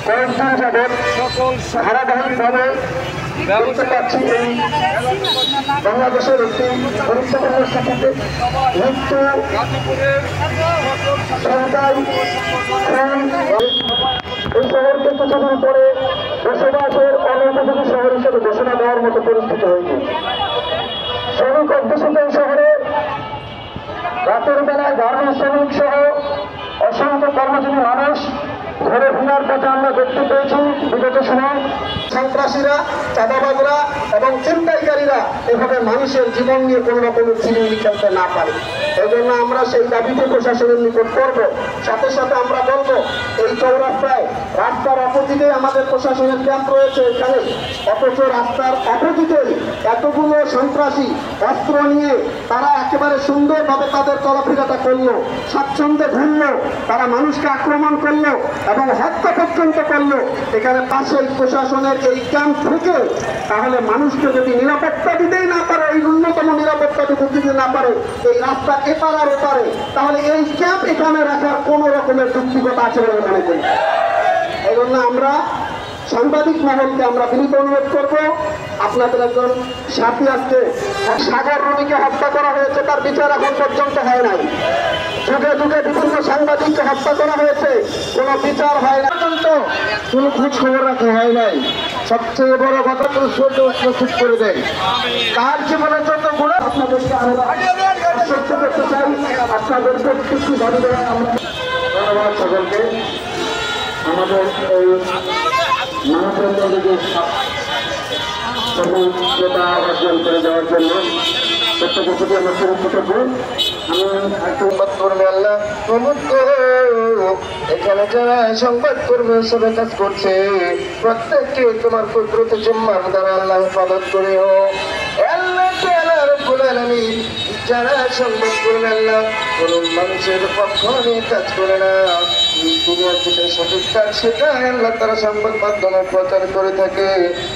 কয়েকদিন যাবৎ ধারাবাহিকভাবে দেখতে পাচ্ছি এই বাংলাদেশের একটি গুরুত্বপূর্ণ স্থিতিতে মৃত্যু, সন্তান, এই শহরকে কিছুদিন পরে বসবাসের অনুপযোগী শহর হিসেবে ঘোষণা দেওয়ার মতো পরিস্থিতি হয়েছে। শ্রমিক অধ্যুষিত এই শহরে রাতের বেলায় গার্মেন্টস শ্রমিক সহ অসংখ্য কর্মজীবী মানুষ ঘরে ফেরার কথা আমরা দেখতে পেয়েছি। বিগত সময় সন্ত্রাসীরা, চাঁদাবাজরা এবং ছিনতাইকারীরা এভাবে মানুষের জীবন নিয়ে কোনো রকমের ছিনিমিনি খেলতে না পারে। এই জন্য আমরা সেই দাবিতে প্রশাসনের নিকট করব। সাথে সাথে আমরা বলবো, এই চৌরাস্তায় রাস্তার অপোজিটে আমাদের প্রশাসনের ক্যাম্প রয়েছে এখানে, অথচ রাস্তার অপোজিটে এতগুলো সন্ত্রাসী অস্ত্র নিয়ে তারা একেবারে সুন্দরভাবে তাদের চলাফেরাটা করলো, স্বাচ্ছন্দ্যে ঘুরলো, তারা মানুষকে আক্রমণ করলো এবং হত্যা পর্যন্ত করলো। এখানে পাশে প্রশাসনের এই ক্যাম্প থেকে তাহলে মানুষকে যদি নিরাপত্তা দিতেই না পারে, এই ন্যূনতম নিরাপত্তাটুকু দিতে না পারে, এই রাস্তা এপার আর ওপারে, তাহলে এই ক্যাম্প এখানে রাখার কোন রকমের যুক্তিগত আছে বলে মনে করি। এই জন্য আমরা সাংবাদিক মহলকে আমরা বিনীত অনুরোধ করব, আপনাদের একজন সাথী আজকে সাগর রুনিকে হত্যা করা হয়েছে, তার বিচার এখন পর্যন্ত হয় নাই। যুগে যুগে বিভিন্ন সাংবাদিককে হত্যা করা হয়েছে, কোনো বিচার হয় না, পর্যন্ত কোনো খোঁজ খবর রাখা হয় নাই। সবচেয়ে বড় কথা তো সত্য উপস্থিত করে দেয় তার জীবনের জন্য গুলো আপনাদেরকে সত্য করতে চাই। আপনাদেরকে কিছু দাবি দেওয়া আমরা ধন্যবাদ সকলকে আমাদের এই সফলতা অর্জন করে দেওয়ার জন্য। এখানে যারা সংবাদকর্মী হিসেবে কাজ করছে প্রত্যেককে তোমার কুদরতে জিম্মার দ্বারা আল্লাহ হেফাজত করে যারা সংবাদ করবে আল্লাহ কোন মানুষের পক্ষ নিয়ে কাজ করে না, দুনিয়ার যেটা সঠিক কাজ সেটা আল্লাহ তারা সংবাদ মাধ্যমে প্রচার করে থাকে।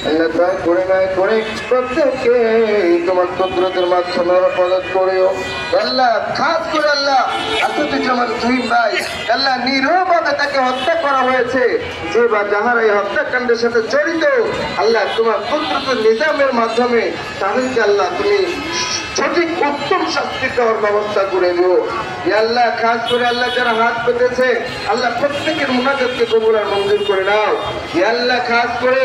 আল্লাহ তা করে নাই করে প্রত্যেককে তোমার কুদরতের মাধ্যমে হেফাজত করেও আল্লাহ। খাস করে আল্লাহ আসাদুজ্জামান তুহিন ভাই আল্লাহ নিরীহভাবে তাকে হত্যা করা হয়েছে, যে বা যাহারা এই হত্যাকাণ্ডের সাথে জড়িত আল্লাহ তোমার কুদরতের নিজামের মাধ্যমে তাদেরকে আল্লাহ তুমি সঠিক উত্তম শাস্তি দেওয়ার ব্যবস্থা করে দিও আল্লাহ। খাস করে আল্লাহ যারা হাত পেতেছে আল্লাহ প্রত্যেকের মুনাজাতকে কবুল আর মঞ্জুর করে নাও আল্লাহ। খাস করে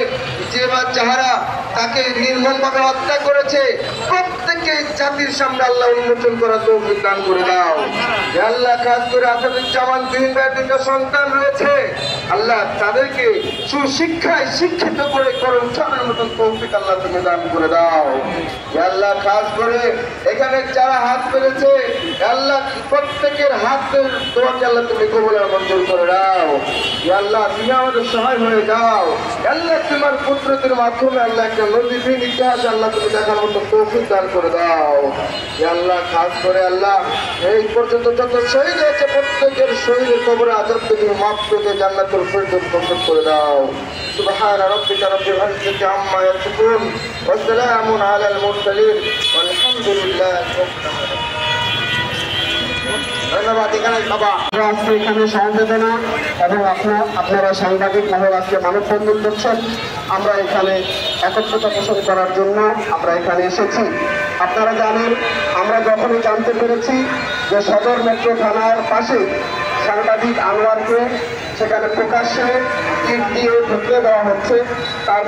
যে বা যাহারা তাকে নির্মমভাবে হত্যা করেছে প্রত্যেকে জাতির সামনে আল্লাহ উন্মোচন করার তৌফিক দান করে দাও আল্লাহ। খাস করে আসাদুজ্জামান তুহিন ভাইয়ের দুটো সন্তান রয়েছে আল্লাহ, তাদেরকে সুশিক্ষায় শিক্ষিত করে করে উঠানোর মতন তৌফিক আল্লাহ তুমি দান করে দাও আল্লাহ। খাস করে এখানে যারা হাত পেরেছে আল্লাহ প্রত্যেকের হাতের তোমাকে আল্লাহ তুমি কবুল আর মঞ্জুর করে দাও আল্লাহ। তুমি আমাদের সহায় হয়ে যাও আল্লাহ, তোমার কুদরতের মাধ্যমে আল্লাহ একটা নজিরবিহীন ইতিহাস আল্লাহ তুমি দেখার মতো তৌফিক দান করে দাও আল্লাহ। খাস করে আল্লাহ এই পর্যন্ত যত শহীদ হয়েছে প্রত্যেকের শহীদের কবরে আযাবকে তুমি মাফ করে জান্নাতুল ফিরদৌস নসিব করে দাও। সুবহান রাব্বিকা রাব্বিল ইজ্জাতি আম্মা ইয়াসিফুন ওয়া সালামুন আলাল মুরসালিন ওয়ালহামদুলিল্লাহি রাব্বিল আলামিন। ধন্যবাদ। আজকে এখানে সমবেদনা এবং আপনারা সাংবাদিক মহল আজকে মানববন্ধন করছেন, আমরা এখানে একত্রতা পোষণ করার জন্য আমরা এখানে এসেছি। আপনারা জানেন, আমরা যখনই জানতে পেরেছি যে সদর মেট্রো থানার পাশে সাংবাদিক আনোয়ারকে সেখানে প্রকাশ্যে ইট দিয়ে ঢুকিয়ে দেওয়া হচ্ছে, তার